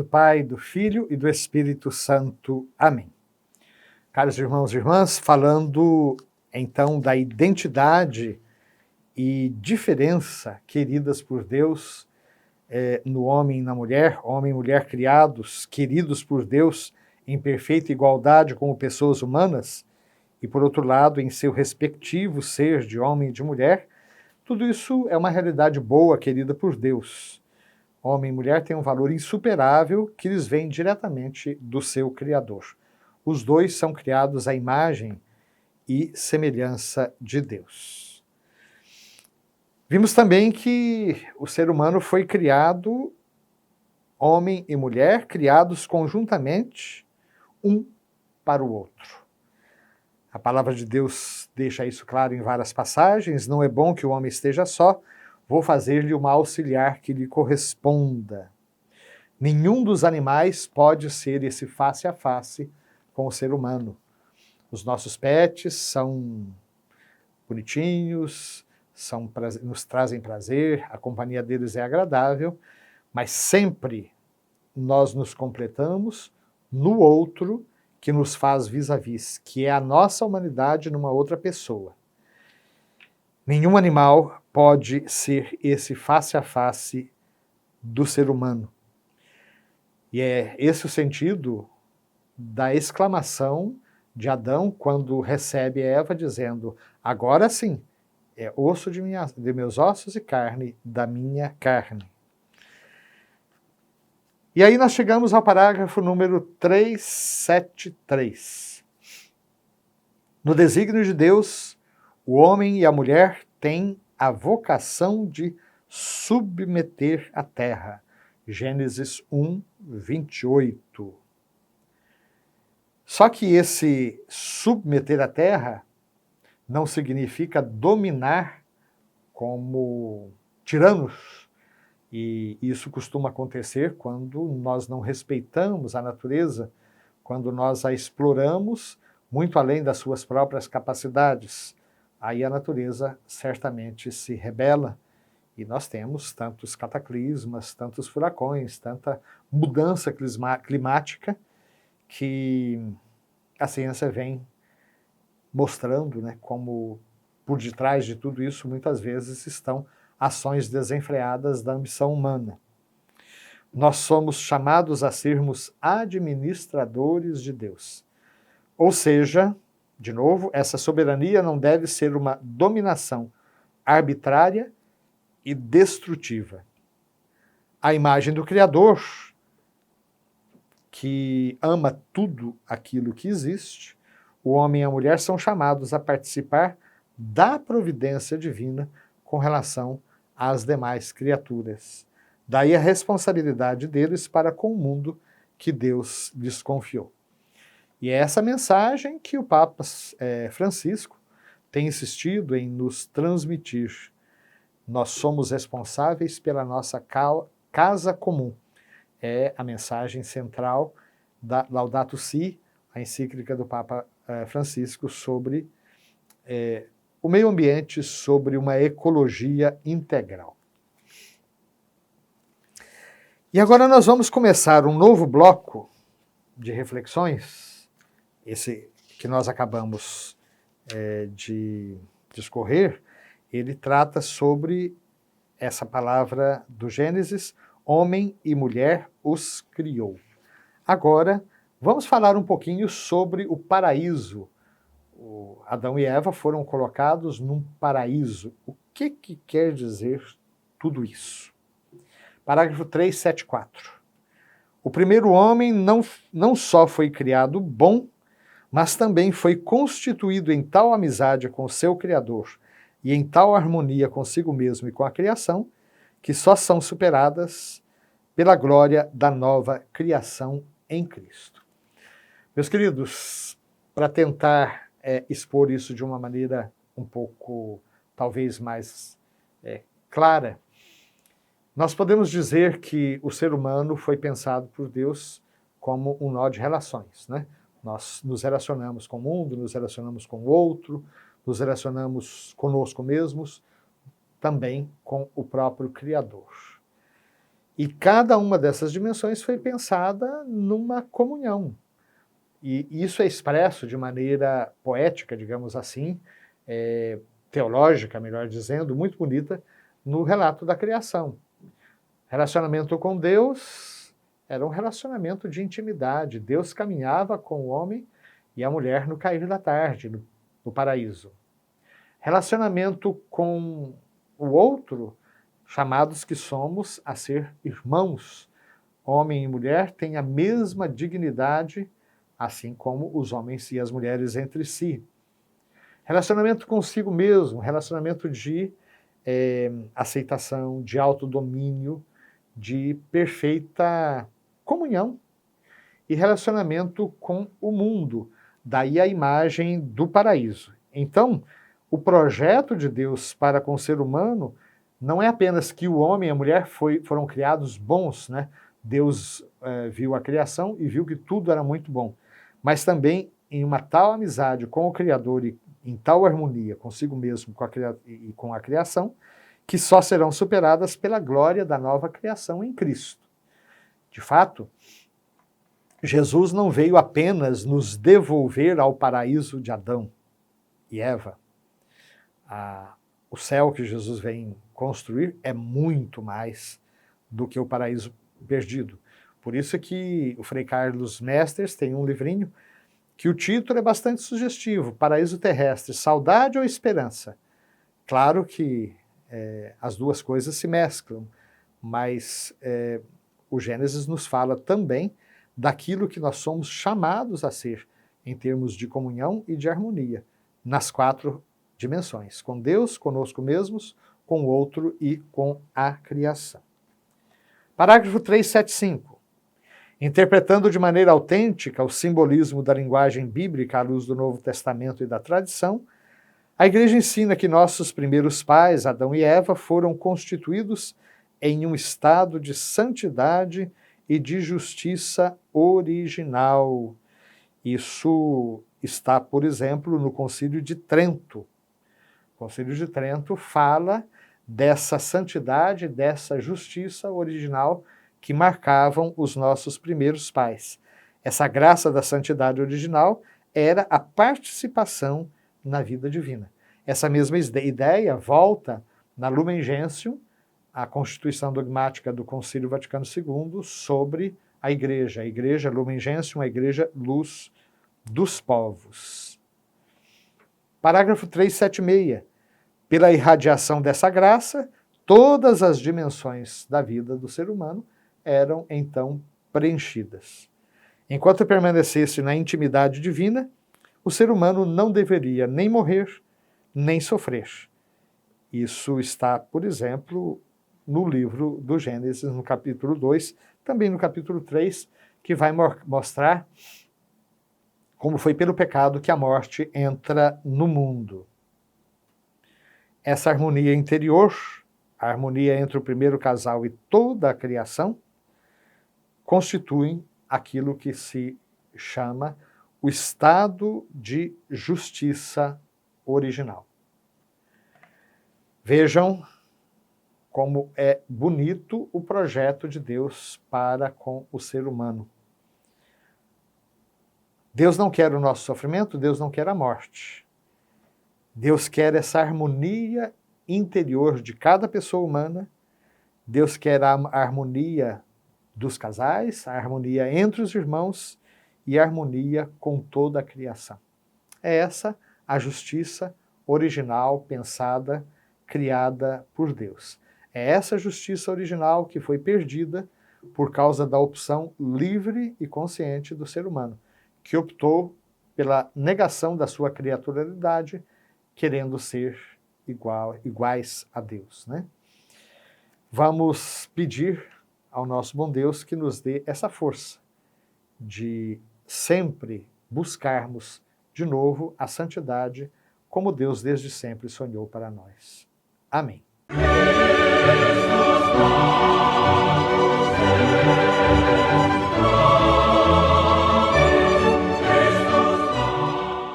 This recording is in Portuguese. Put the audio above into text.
Pai, do Filho e do Espírito Santo. Amém. Caros irmãos e irmãs, falando então da identidade e diferença queridas por Deus no homem e na mulher, homem e mulher criados, queridos por Deus em perfeita igualdade como pessoas humanas, e por outro lado, em seu respectivo ser de homem e de mulher, tudo isso é uma realidade boa, querida por Deus. Homem e mulher têm um valor insuperável que lhes vem diretamente do seu Criador. Os dois são criados à imagem e semelhança de Deus. Vimos também que o ser humano foi criado, homem e mulher, criados conjuntamente, um para o outro. A palavra de Deus deixa isso claro em várias passagens. Não é bom que o homem esteja só, vou fazer-lhe uma auxiliar que lhe corresponda. Nenhum dos animais pode ser esse face a face com o ser humano. Os nossos pets são bonitinhos, nos trazem prazer, a companhia deles é agradável, mas sempre nós nos completamos no outro que nos faz vis-a-vis, que é a nossa humanidade numa outra pessoa. Nenhum animal pode ser esse face a face do ser humano. E é esse o sentido da exclamação de Adão quando recebe Eva dizendo: agora sim, é osso de meus ossos e carne da minha carne. E aí nós chegamos ao parágrafo número 373. No desígnio de Deus, o homem e a mulher têm a vocação de submeter a terra. Gênesis 1, 28. Só que esse submeter a terra não significa dominar como tiranos. E isso costuma acontecer quando nós não respeitamos a natureza, quando nós a exploramos muito além das suas próprias capacidades. Aí a natureza certamente se rebela e nós temos tantos cataclismas, tantos furacões, tanta mudança climática que a ciência vem mostrando, né, como por detrás de tudo isso muitas vezes estão ações desenfreadas da ambição humana. Nós somos chamados a sermos administradores de Deus. Ou seja, de novo, essa soberania não deve ser uma dominação arbitrária e destrutiva. A imagem do Criador, que ama tudo aquilo que existe, o homem e a mulher são chamados a participar da providência divina com relação às demais criaturas. Daí a responsabilidade deles para com o mundo que Deus lhes confiou. E é essa mensagem que o Papa Francisco tem insistido em nos transmitir. Nós somos responsáveis pela nossa casa comum. É a mensagem central da Laudato Si, a encíclica do Papa Francisco sobre o meio ambiente, sobre uma ecologia integral. E agora nós vamos começar um novo bloco de reflexões, esse que nós acabamos de discorrer, ele trata sobre essa palavra do Gênesis, homem e mulher os criou. Agora, vamos falar um pouquinho sobre o paraíso. Adão e Eva foram colocados num paraíso. O que quer dizer tudo isso? Parágrafo 374. O primeiro homem não só foi criado bom, mas também foi constituído em tal amizade com o seu Criador e em tal harmonia consigo mesmo e com a criação, que só são superadas pela glória da nova criação em Cristo. Meus queridos, para tentar expor isso de uma maneira um pouco, talvez mais clara, nós podemos dizer que o ser humano foi pensado por Deus como um nó de relações, né? Nós nos relacionamos com o mundo, nos relacionamos com o outro, nos relacionamos conosco mesmos, também com o próprio Criador. E cada uma dessas dimensões foi pensada numa comunhão. E isso é expresso de maneira poética, digamos assim, teológica, melhor dizendo, muito bonita, no relato da criação. Relacionamento com Deus era um relacionamento de intimidade. Deus caminhava com o homem e a mulher no cair da tarde, no paraíso. Relacionamento com o outro, chamados que somos a ser irmãos. Homem e mulher têm a mesma dignidade, assim como os homens e as mulheres entre si. Relacionamento consigo mesmo, relacionamento de aceitação, de autodomínio, de perfeita comunhão. E relacionamento com o mundo, daí a imagem do paraíso. Então, o projeto de Deus para com o ser humano não é apenas que o homem e a mulher foram criados bons, né? Deus viu a criação e viu que tudo era muito bom, mas também em uma tal amizade com o Criador e em tal harmonia consigo mesmo e com a criação, que só serão superadas pela glória da nova criação em Cristo. De fato, Jesus não veio apenas nos devolver ao paraíso de Adão e Eva. O céu que Jesus vem construir é muito mais do que o paraíso perdido. Por isso que o Frei Carlos Mestres tem um livrinho que o título é bastante sugestivo, Paraíso Terrestre, Saudade ou Esperança? Claro que as duas coisas se mesclam, mas o Gênesis nos fala também daquilo que nós somos chamados a ser, em termos de comunhão e de harmonia, nas 4 dimensões, com Deus, conosco mesmos, com o outro e com a criação. Parágrafo 375. Interpretando de maneira autêntica o simbolismo da linguagem bíblica à luz do Novo Testamento e da tradição, a Igreja ensina que nossos primeiros pais, Adão e Eva, foram constituídos em um estado de santidade e de justiça original. Isso está, por exemplo, no Concílio de Trento. O Concílio de Trento fala dessa santidade, dessa justiça original que marcavam os nossos primeiros pais. Essa graça da santidade original era a participação na vida divina. Essa mesma ideia volta na Lumen Gentium, a Constituição Dogmática do Concílio Vaticano II, sobre a Igreja Lumen Gentium, a Igreja Luz dos Povos. Parágrafo 376. Pela irradiação dessa graça, todas as dimensões da vida do ser humano eram, então, preenchidas. Enquanto permanecesse na intimidade divina, o ser humano não deveria nem morrer, nem sofrer. Isso está, por exemplo, no livro do Gênesis, no capítulo 2, também no capítulo 3, que vai mostrar como foi pelo pecado que a morte entra no mundo. Essa harmonia interior, a harmonia entre o primeiro casal e toda a criação, constituem aquilo que se chama o estado de justiça original. Vejam como é bonito o projeto de Deus para com o ser humano. Deus não quer o nosso sofrimento, Deus não quer a morte. Deus quer essa harmonia interior de cada pessoa humana. Deus quer a harmonia dos casais, a harmonia entre os irmãos e a harmonia com toda a criação. É essa a justiça original, pensada, criada por Deus. É essa justiça original que foi perdida por causa da opção livre e consciente do ser humano, que optou pela negação da sua criaturalidade, querendo ser iguais a Deus, né? Vamos pedir ao nosso bom Deus que nos dê essa força de sempre buscarmos de novo a santidade como Deus desde sempre sonhou para nós. Amém.